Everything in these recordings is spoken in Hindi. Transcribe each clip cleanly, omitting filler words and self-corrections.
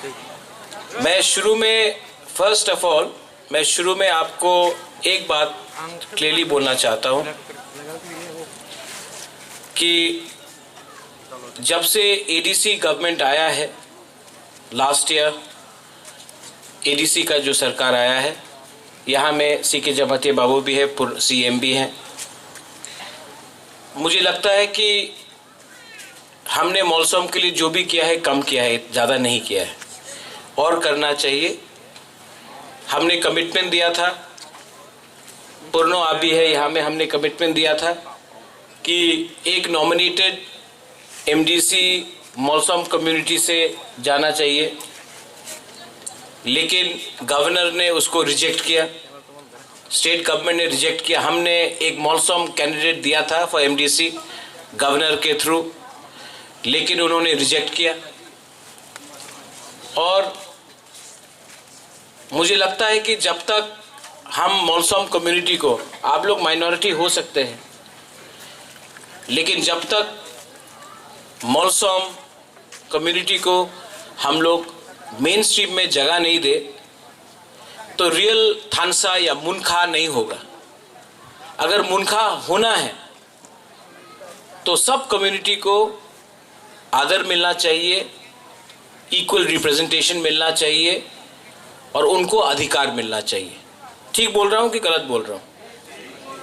मैं शुरू में फर्स्ट ऑफ ऑल आपको एक बात क्लियरली बोलना चाहता हूं कि जब से एडीसी गवर्नमेंट आया है, लास्ट ईयर एडीसी का जो सरकार आया है, यहाँ में सीके जमातिया बाबू भी है, सीएम भी हैं, मुझे लगता है कि हमने मौसम के लिए जो भी किया है कम किया है, ज़्यादा नहीं किया है, और करना चाहिए। हमने कमिटमेंट दिया था, पूर्णो आप भी है यहाँ में, हमने कमिटमेंट दिया था कि एक नॉमिनेटेड एमडीसी मौसम कम्युनिटी से जाना चाहिए, लेकिन गवर्नर ने उसको रिजेक्ट किया, स्टेट गवर्नमेंट ने रिजेक्ट किया। हमने एक मौसम कैंडिडेट दिया था फॉर एमडीसी गवर्नर के थ्रू, लेकिन उन्होंने रिजेक्ट किया। और मुझे लगता है कि जब तक हम मौसम कम्युनिटी को, आप लोग माइनॉरिटी हो सकते हैं, लेकिन जब तक मौसम कम्युनिटी को हम लोग मेन स्ट्रीम में जगह नहीं दे तो रियल थानसा या मुनखा नहीं होगा। अगर मुनखा होना है तो सब कम्युनिटी को आदर मिलना चाहिए, इक्वल रिप्रेजेंटेशन मिलना चाहिए और उनको अधिकार मिलना चाहिए। ठीक बोल रहा हूं कि गलत बोल रहा हूं?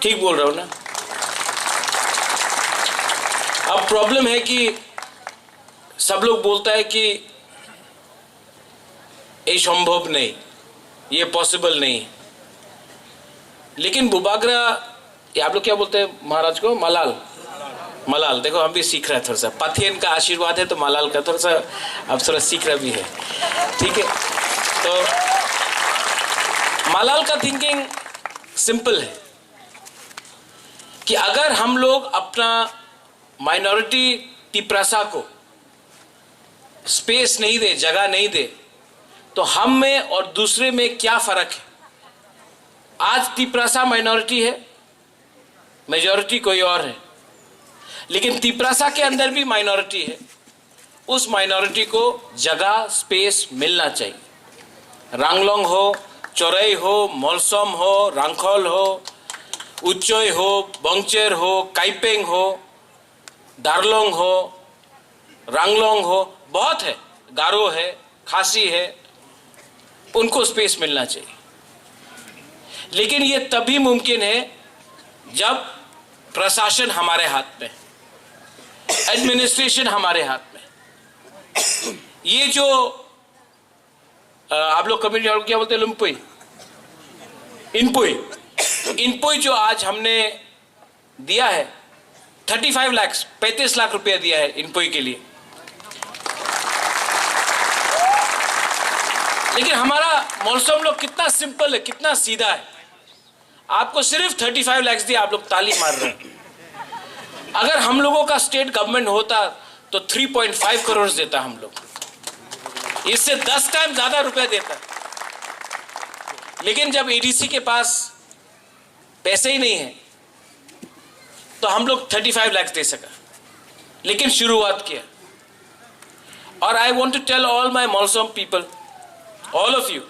ठीक बोल रहा हूं ना? अब प्रॉब्लम है कि सब लोग बोलता है कि ये संभव नहीं, ये पॉसिबल नहीं, लेकिन बुबागरा, आप लोग क्या बोलते हैं महाराज को? मलाल। देखो हम भी सीख रहे हैं थोड़ा सा, पाथियन का आशीर्वाद है तो मलाल का थोड़ा सा अब थोड़ा सीख रहा भी है, ठीक है। तो मलाल का थिंकिंग सिंपल है कि अगर हम लोग अपना माइनॉरिटी तिपरासा को स्पेस नहीं दे, जगह नहीं दे, तो हम में और दूसरे में क्या फर्क है? आज तिपरासा माइनॉरिटी है, मेजॉरिटी कोई और है, लेकिन तिपरासा के अंदर भी माइनॉरिटी है। उस माइनॉरिटी को जगह, स्पेस मिलना चाहिए। रांगलोंग हो, चौरई हो, मोलसम हो, रांखोल हो, उच्चोय हो, बंगचेर हो, काइपेंग हो, दारलोंग हो, रांगलोंग हो, बहुत है, गारो है, खासी है, उनको स्पेस मिलना चाहिए। लेकिन ये तभी मुमकिन है जब प्रशासन हमारे हाथ में, एडमिनिस्ट्रेशन हमारे हाथ में। ये जो आप लोग कम्युनिटी क्या बोलते हैं, लुम्पुई, इनपुई जो आज हमने दिया है 35 लाख, 35 लाख रुपया दिया है इनपुई के लिए, लेकिन हमारा मौसम लोग कितना सिंपल है, कितना सीधा है। आपको सिर्फ 35 लाख दिया, आप लोग ताली मार रहे हैं। अगर हम लोगों का स्टेट गवर्नमेंट होता तो 3.5 करोड़ देता हम लोग, इससे 10 टाइम ज्यादा रुपए देता। लेकिन जब एडीसी के पास पैसे ही नहीं है तो हम लोग 35 लाख दे सका, लेकिन शुरुआत किया। और I want to tell all my मौसम people, all of you,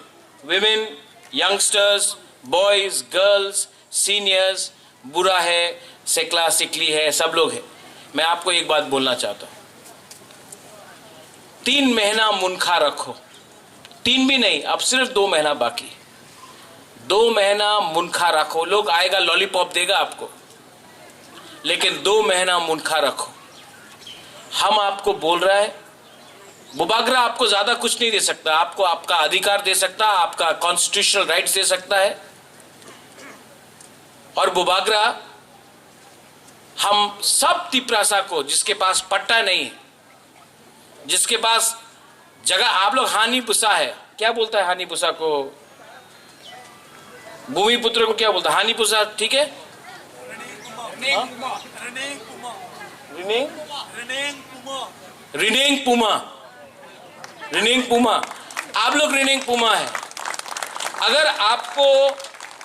women, youngsters, boys, girls, seniors, बुरा है, सेकला सिकली है, सब लोग हैं। मैं आपको एक बात बोलना चाहता हूं, 3 महीना मुनखा रखो, 3 भी नहीं, अब सिर्फ 2 महीना बाकी, 2 महीना मुनखा रखो। लोग आएगा लॉलीपॉप देगा आपको, लेकिन 2 महीना मुनखा रखो। हम आपको बोल रहा है, बुबागरा आपको ज्यादा कुछ नहीं दे सकता, आपको आपका अधिकार दे सकता, आपका कॉन्स्टिट्यूशनल राइट्स दे सकता है। और बुबागरा हम सब तिपरासा को, जिसके पास पट्टा नहीं है, जिसके पास जगह, आप लोग हानि पुसा है, क्या बोलता है हानि पुसा को? भूमि पुत्र को क्या बोलता है? हानि पुसा, ठीक है? रिनिंग पुमा, आप लोग रिनिंग पुमा है। अगर आपको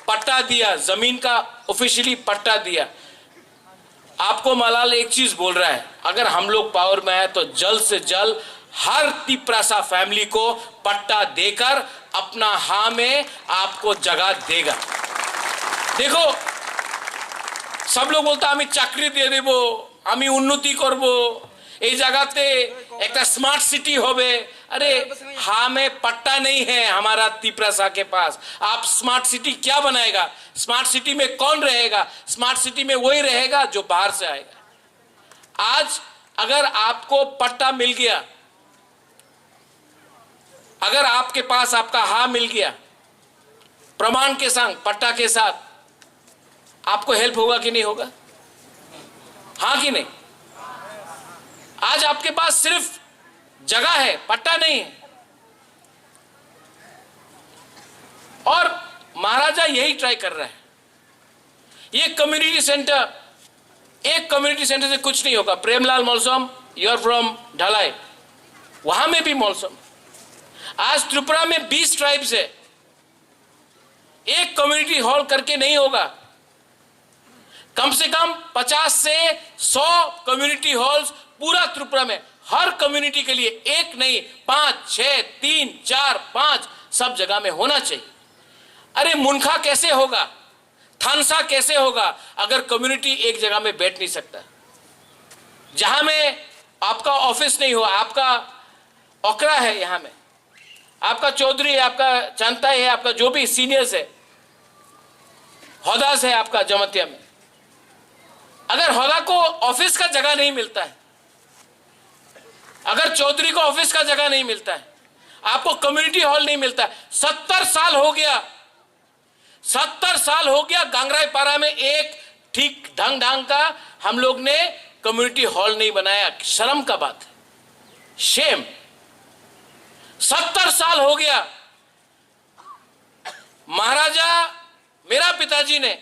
पट्टा दिया, जमीन का ऑफिशियली पट्टा दिया, आपको मलाल एक चीज बोल रहा है, अगर हम लोग पावर में आए तो जल्द से जल्द हर तिपरासा फैमिली को पट्टा देकर अपना हाँ में आपको जगह देगा। देखो, सब लोग बोलता हमें चाकरी दे देबो, हमें उन्नति करबो, এই জায়গাতে একটা स्मार्ट सिटी होवे। अरे हमें पट्टा नहीं है हमारा तिपरासा के पास। आप स्मार्ट सिटी क्या बनाएगा? स्मार्ट सिटी में कौन रहेगा? स्मार्ट सिटी में वही रहेगा जो बाहर से आएगा। आज अगर आपको पट्टा मिल गया, अगर आपके पास आपका हाँ मिल गया प्रमाण के संग, पट्टा के साथ, आपको हेल्प होगा कि नहीं होगा? हाँ कि नहीं? आज आपके पास सिर्फ जगह है, पट्टा नहीं है। और महाराजा यही ट्राई कर रहा है। ये कम्युनिटी सेंटर, एक कम्युनिटी सेंटर से कुछ नहीं होगा। प्रेमलाल मौलसम, यू आर फ्रॉम ढलाई, वहां में भी मौलसम। आज त्रिपुरा में 20 ट्राइब्स है, एक कम्युनिटी हॉल करके नहीं होगा। कम से कम 50 से 100 कम्युनिटी हॉल्स पूरा त्रिपुरा में, हर कम्युनिटी के लिए, एक नहीं 5, 6, 3, 4, 5 सब जगह में होना चाहिए। अरे मुनखा कैसे होगा, थानसा कैसे होगा अगर कम्युनिटी एक जगह में बैठ नहीं सकता? जहां में आपका ऑफिस नहीं हो, आपका ओकरा है, यहां में आपका चौधरी है, आपका चांता है, आपका जो भी सीनियर्स है, हौदास है आपका जमतिया में, अगर हौदा को ऑफिस का जगह नहीं मिलता है, अगर चौधरी को ऑफिस का जगह नहीं मिलता है, आपको कम्युनिटी हॉल नहीं मिलता है। 70 साल हो गया, 70 साल हो गया गांगराई पारा में एक ठीक ढंग का हम लोग ने कम्युनिटी हॉल नहीं बनाया। शर्म का बात है, शेम। 70 साल हो गया। महाराजा मेरा पिताजी ने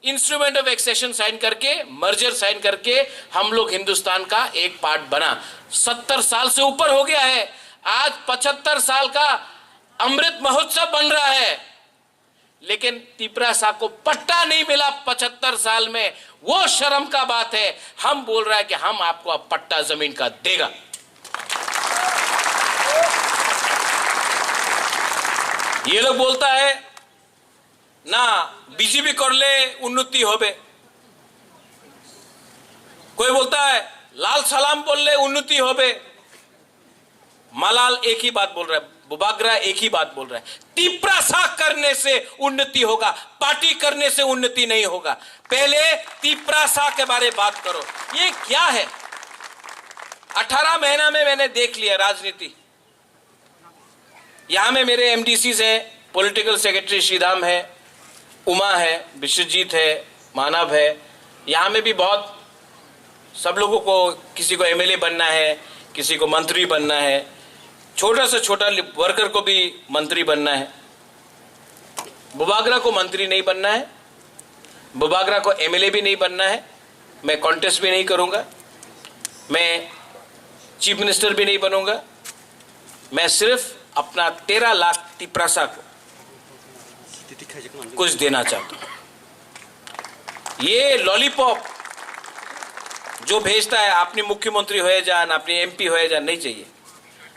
इंस्ट्रूमेंट ऑफ एक्सेशन साइन करके, मर्जर साइन करके हम लोग हिंदुस्तान का एक पार्ट बना। 70 साल से ऊपर हो गया है। आज 75 साल का अमृत महोत्सव बन रहा है, लेकिन तिपरासा को पट्टा नहीं मिला 75 साल में। वो शर्म का बात है। हम बोल रहा है कि हम आपको अब पट्टा जमीन का देगा। ये लोग बोलता है ना बीजेपी कर ले उन्नति होबे, कोई बोलता है लाल सलाम बोल ले उन्नति होबे। मलाल एक ही बात बोल रहा है, बुबागरा एक ही बात बोल रहा है, तिपरासा करने से उन्नति होगा, पार्टी करने से उन्नति नहीं होगा। पहले तिपरासा के बारे में बात करो। ये क्या है? 18 महीना में मैंने देख लिया राजनीति। यहां में मेरे एमडीसी है, पॉलिटिकल सेक्रेटरी श्रीधाम है, उमा है, विश्वजीत है, मानव है। यहां में भी बहुत सब लोगों को, किसी को एमएलए बनना है, किसी को मंत्री बनना है, छोटा से छोटा वर्कर को भी मंत्री बनना है। बुबागरा को मंत्री नहीं बनना है, बुबागरा को एमएलए भी नहीं बनना है। मैं कॉन्टेस्ट भी नहीं करूंगा, मैं चीफ मिनिस्टर भी नहीं बनूंगा। मैं सिर्फ अपना 13 लाख तिपरासा को कुछ देना चाहता हूं। ये लॉलीपॉप जो भेजता है अपनी मुख्यमंत्री होए जान, अपनी एमपी होए जान, नहीं चाहिए।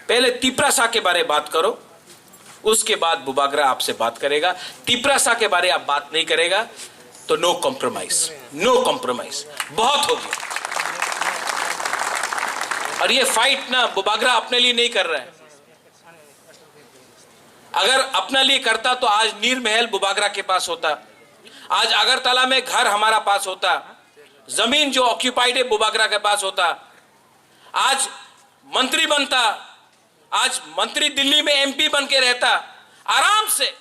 पहले तिपरासा के बारे में बात करो, उसके बाद बुबागरा आपसे बात करेगा। तिपरासा के बारे में आप बात नहीं करेगा तो नो कॉम्प्रोमाइज, नो कॉम्प्रोमाइज। बहुत हो गया। और ये फाइट ना बुबागरा अपने लिए नहीं कर रहा है। अगर अपने लिए करता तो आज नीर महल बुबागरा के पास होता, आज अगरतला में घर हमारा पास होता, जमीन जो ऑक्यूपाइड है बुबागरा के पास होता, आज मंत्री बनता, आज मंत्री दिल्ली में एमपी बन के रहता आराम से।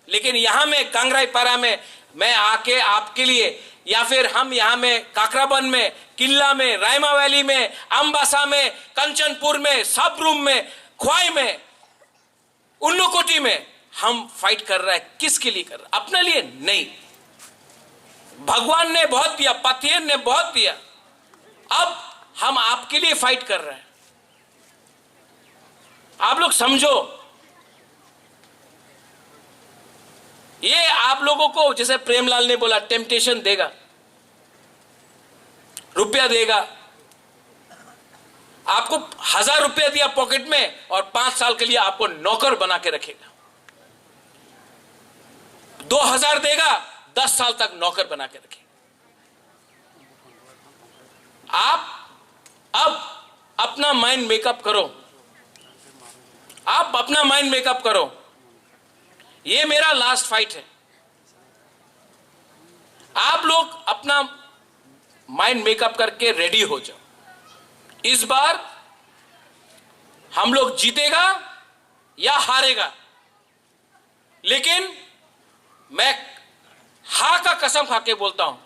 लेकिन यहां में कांगराईपारा में मैं आके आपके लिए, या फिर हम यहां में काकराबन में, किल्ला में, रायमा वैली में, अम्बासा में, कंचनपुर में, सबरूम में, ख्वाई में, उन्नकोटी में हम फाइट कर रहे हैं। किसके लिए कर रहे हैं? अपने लिए नहीं। भगवान ने बहुत दिया, पथियन ने बहुत दिया, अब हम आपके लिए फाइट कर रहे हैं। आप लोग समझो, ये आप लोगों को जैसे प्रेमलाल ने बोला टेम्पटेशन देगा, रुपया देगा, आपको 1000 रुपया दिया पॉकेट में और 5 साल के लिए आपको नौकर बना के रखेगा। 2000 देगा, 10 साल तक नौकर बना के रखेगा। आप अब अपना माइंड मेकअप करो, आप अपना माइंड मेकअप करो। ये मेरा लास्ट फाइट है। आप लोग अपना माइंड मेकअप करके रेडी हो जाओ। इस बार हम लोग जीतेगा या हारेगा, लेकिन मैं हा का कसम खा के बोलता हूं,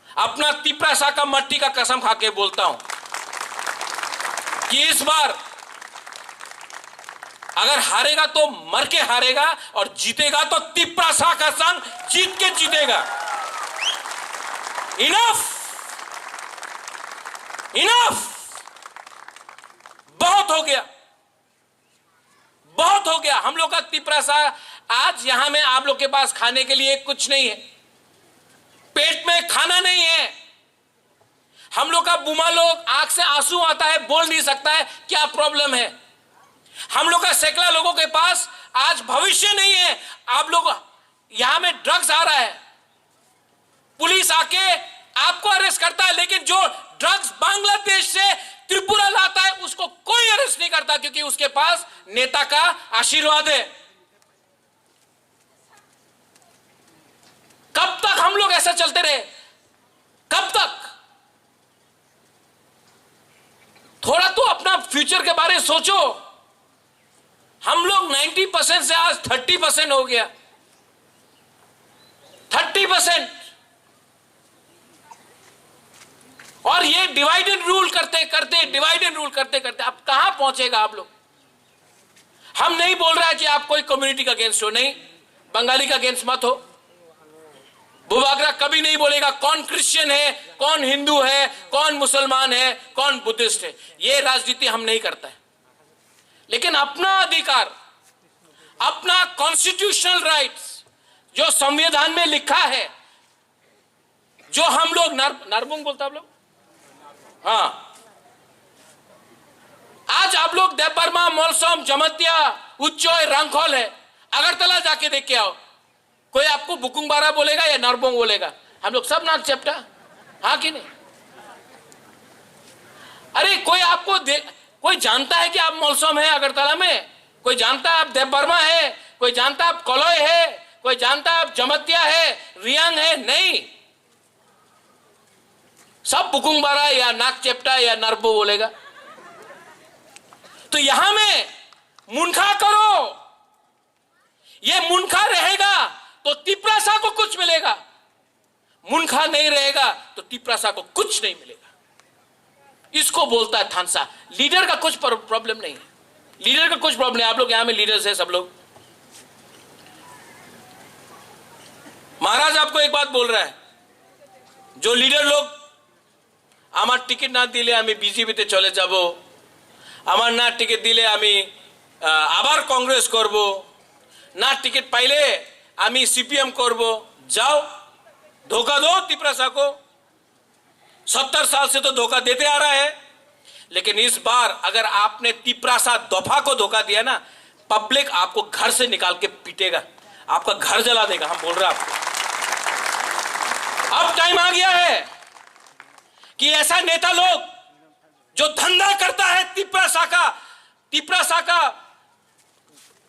अपना तिपरासा का मट्टी का कसम खा के बोलता हूं कि इस बार अगर हारेगा तो मर के हारेगा और जीतेगा तो तिपरासा का संग जीत के जीतेगा। इनफ, इनफ, बहुत हो गया, बहुत हो गया। हम लोग का तिपरासा आज यहां में आप लोग के पास खाने के लिए कुछ नहीं है, पेट में खाना नहीं है। हम लोग का बुमा लोग आंख से आंसू आता है, बोल नहीं सकता है क्या प्रॉब्लम है। हम लोग का सैकड़ा लोगों के पास आज भविष्य नहीं है। आप लोग यहां में ड्रग्स आ रहा है, पुलिस आके आपको अरेस्ट करता है, लेकिन जो ड्रग्स बांग्लादेश से त्रिपुरा लाता है उसको कोई अरेस्ट नहीं करता, क्योंकि उसके पास नेता का आशीर्वाद है। कब तक हम लोग ऐसा चलते रहे? कब तक? थोड़ा तो अपना फ्यूचर के बारे में सोचो। हम लोग 90% से आज 30% हो गया, 30%। और ये डिवाइड एंड रूल करते करते, डिवाइड एंड रूल करते करते अब कहां पहुंचेगा आप लोग? हम नहीं बोल रहा है कि आप कोई कम्युनिटी का अगेंस्ट हो, नहीं, बंगाली का अगेंस्ट मत हो। बुबागरा कभी नहीं बोलेगा कौन क्रिश्चियन है, कौन हिंदू है, कौन मुसलमान है, कौन बुद्धिस्ट है। ये राजनीति हम नहीं करता है, लेकिन अपना अधिकार, अपना कॉन्स्टिट्यूशनल राइट्स जो संविधान में लिखा है, जो हम लोग नारबुंग बोलता आप लोग, हाँ, आज आप लोग देवबर्मा, मोलसोम, जमतिया, उच्चोय, रंगखोल है, अगरतला जाके देख के आओ, कोई आपको बुकुंगबारा बोलेगा या नारबोंग बोलेगा? हम लोग सब नाक चेप्टा, हाँ कि नहीं? अरे कोई आपको कोई जानता है कि आप मोलसोम है अगरतला में? कोई जानता है आप देवबर्मा है? कोई जानता है आप कलोय है? कोई जानता है आप जमतिया है, रियांग है? नहीं, सब बुकुंगबारा या नाक चेप्टा या नरबो बोलेगा। तो यहां में मुनखा करो, ये मुनखा रहेगा तो तिपरासा को कुछ मिलेगा, मुनखा नहीं रहेगा तो तिपरासा को कुछ नहीं मिलेगा। इसको बोलता है थानसा। लीडर का कुछ प्रॉब्लम नहीं है, लीडर का कुछ प्रॉब्लम नहीं। आप लोग यहां में लीडर्स है सब लोग। महाराज आपको एक बात बोल रहा है, जो लीडर लोग আমার টিকিট না দিলে আমি বিজেপিতে চলে যাব, আমার না টিকিট দিলে আমি আবার কংগ্রেস করব, না টিকিট পাইলে আমি সিপিএম করব, जाओ धोखा दो तिपरासा को। 70 साल से तो धोखा देते आ रहा है, लेकिन इस बार अगर आपने तिपरासा दफा को धोखा दिया ना, पब्लिक आपको घर से निकाल के पीटेगा, आपका घर जला देगा। हम बोल रहे हैं आपको, अब टाइम आ गया है कि ऐसा नेता लोग जो धंधा करता है तिपरासा का,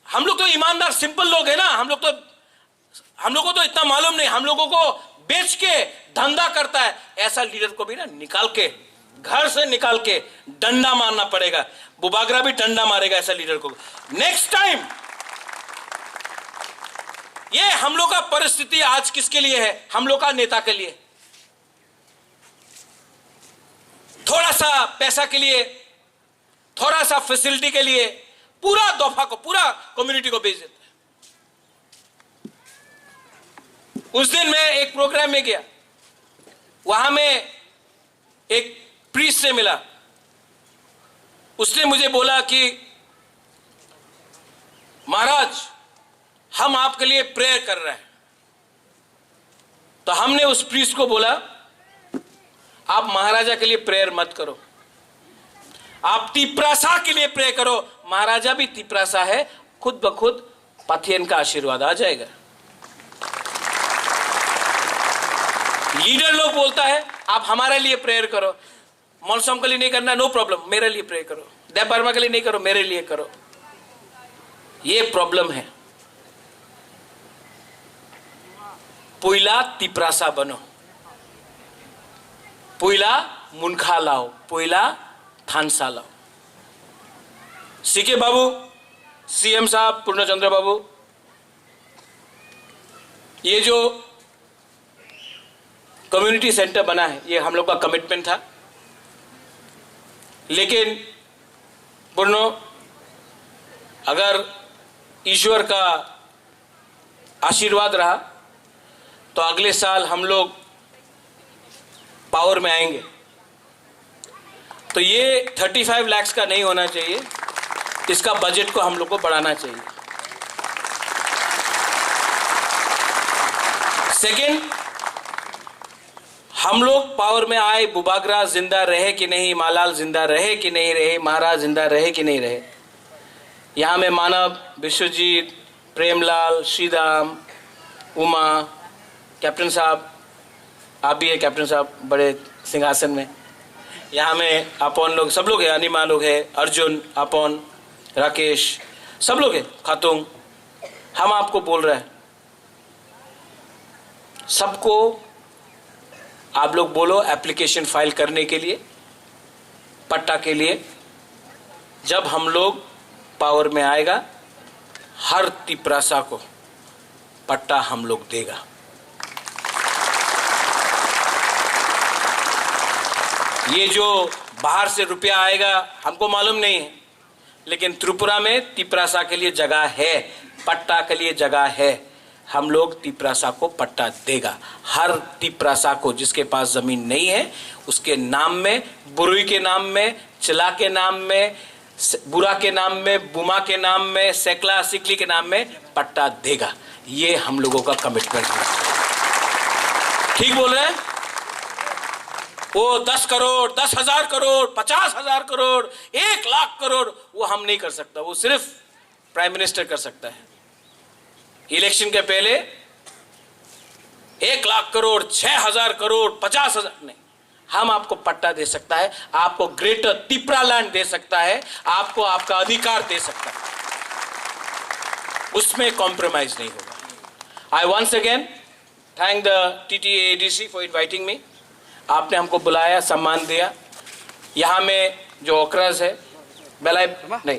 हम लोग तो ईमानदार सिंपल लोग हैं ना, हम लोगों को तो इतना मालूम नहीं, हम लोगों को बेच के धंधा करता है, ऐसा लीडर को भी ना निकाल के, घर से निकाल के डंडा मारना पड़ेगा। बुबागरा भी डंडा मारेगा ऐसा लीडर को नेक्स्ट टाइम। ये हम लोग का परिस्थिति आज किसके लिए है? हम लोग का नेता के लिए। थोड़ा सा पैसा के लिए, थोड़ा सा फैसिलिटी के लिए पूरा दफा को, पूरा कम्युनिटी को बेच देता है। उस दिन मैं एक प्रोग्राम में गया, वहां में एक प्रीस्ट से मिला, उसने मुझे बोला कि महाराज हम आपके लिए प्रेयर कर रहे हैं। तो हमने उस प्रीस्ट को बोला आप महाराजा के लिए प्रेयर मत करो, आप तिपरासा के लिए प्रे करो, महाराजा भी तिपरासा है, खुद ब खुद पाथियन का आशीर्वाद आ जाएगा। लीडर लोग बोलता है आप हमारे लिए प्रेयर करो, मौलसम के लिए नहीं करना, नो प्रॉब्लम, मेरे लिए प्रेयर करो, देव वर्मा के लिए नहीं करो, मेरे लिए करो। ये प्रॉब्लम है। पुइला तिपरासा बनो, पुइला मुनखा लाओ, पुइला थानसा लाओ। सीके बाबू, सीएम साहब पूर्णचंद्र बाबू, ये जो कम्युनिटी सेंटर बना है ये हम लोग का कमिटमेंट था, लेकिन पूर्णो अगर ईश्वर का आशीर्वाद रहा तो अगले साल हम लोग पावर में आएंगे। तो ये 35 लाख का नहीं होना चाहिए, इसका बजट को हम लोग को बढ़ाना चाहिए। सेकेंड, हम लोग पावर में आए, बुबागरा जिंदा रहे कि नहीं, मालाल जिंदा रहे कि नहीं रहे, महाराज जिंदा रहे कि नहीं रहे, यहाँ में मानव, विश्वजीत, प्रेमलाल, श्रीराम, उमा, कैप्टन साहब, आप भी है कैप्टन साहब बड़े सिंहासन में, यहाँ में अपन लोग, सब लोग है, अनिमा लोग है, अर्जुन, अपन, राकेश, सब लोग है, खातून। हम आपको बोल रहे हैं, सबको आप लोग बोलो एप्लीकेशन फाइल करने के लिए, पट्टा के लिए। जब हम लोग पावर में आएगा, हर तिपरासा को पट्टा हम लोग देगा। ये जो बाहर से रुपया आएगा हमको मालूम नहीं है, लेकिन त्रिपुरा में तिपरासा के लिए जगह है, पट्टा के लिए जगह है। हम लोग तिपरासा को पट्टा देगा। हर तिपरासा को जिसके पास जमीन नहीं है उसके नाम में, बुरुई के नाम में, चिला के नाम में, बुरा के नाम में, बुमा के नाम में, सेकला सिकली के नाम में पट्टा देगा। ये हम लोगों का कमिटमेंट है। ठीक बोल रहे हैं? वो 10 करोड़, 10,000 करोड़, 50,000 करोड़, 1 लाख करोड़ वो हम नहीं कर सकता, वो सिर्फ प्राइम मिनिस्टर कर सकता है। इलेक्शन के पहले 1 लाख करोड़, 6,000 करोड़, 50,000 नहीं, हम आपको पट्टा दे सकता है, आपको ग्रेटर तिपरा लैंड दे सकता है, आपको आपका अधिकार दे सकता है, उसमें कॉम्प्रोमाइज नहीं होगा। I once again thank the TTAADC for inviting me. आपने हमको बुलाया, सम्मान दिया। यहाँ में जो ओकरस है, बेलाई नहीं